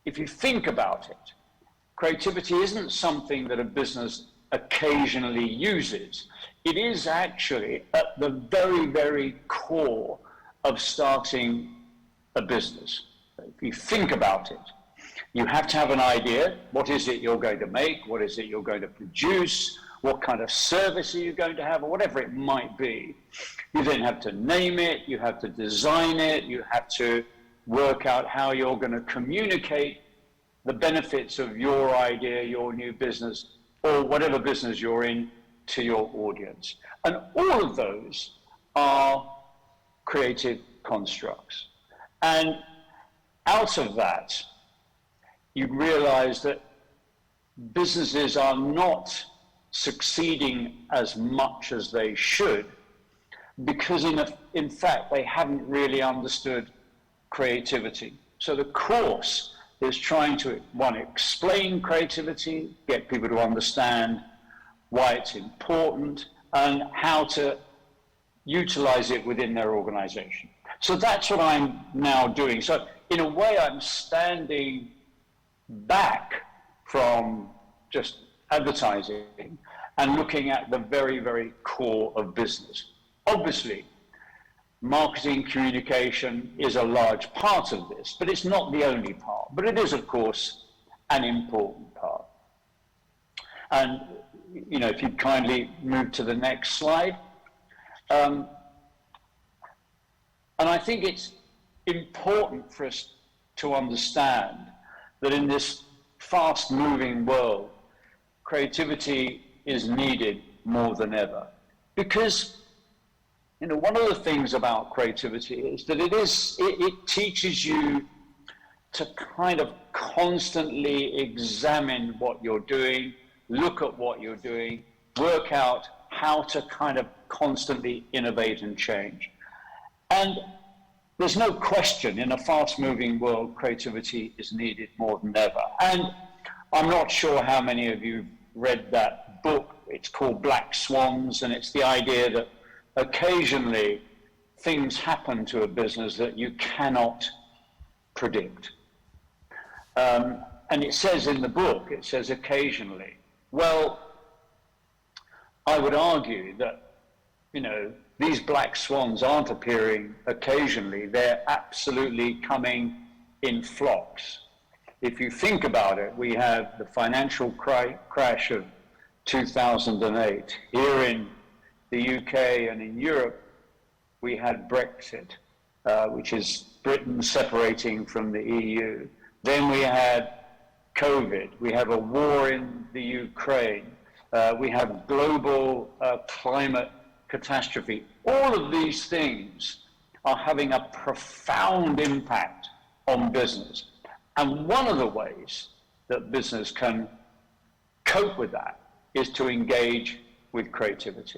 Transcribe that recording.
if you think about it, creativity isn't something that a business occasionally uses. It is actually at the very, very core of starting a business. If you think about it, you have to have an idea. What is it you're going to make? What is it you're going to produce? What kind of service are you going to have, or whatever it might be. You then have to name it, you have to design it, you have to work out how you're going to communicate the benefits of your idea, your new business, or whatever business you're in to your audience. And all of those are creative constructs. And out of that, you realize that businesses are not succeeding as much as they should because in fact they haven't really understood creativity. So the course is trying to, one, explain creativity, get people to understand why it's important and how to utilize it within their organization. So that's what I'm now doing. So in a way, I'm standing back from just advertising and looking at the very, very core of business. Obviously, marketing communication is a large part of this, but it's not the only part. But it is, of course, an important part. And, you know, if you'd kindly move to the next slide. And I think it's important for us to understand that in this fast-moving world, creativity is needed more than ever. Because, you know, one of the things about creativity is that it teaches you to kind of constantly examine what you're doing, look at what you're doing, work out how to kind of constantly innovate and change. And there's no question in a fast-moving world, creativity is needed more than ever. And I'm not sure how many of you read that book. It's called Black Swans, and it's the idea that occasionally things happen to a business that you cannot predict. And it says in the book, it says occasionally. Well, I would argue that, you know, these black swans aren't appearing occasionally, they're absolutely coming in flocks. If you think about it, we have the financial crash of 2008. Here in the UK and in Europe, we had Brexit, which is Britain separating from the EU. Then we had COVID. We have a war in the Ukraine. We have global climate catastrophe. All of these things are having a profound impact on business. And one of the ways that business can cope with that is to engage with creativity.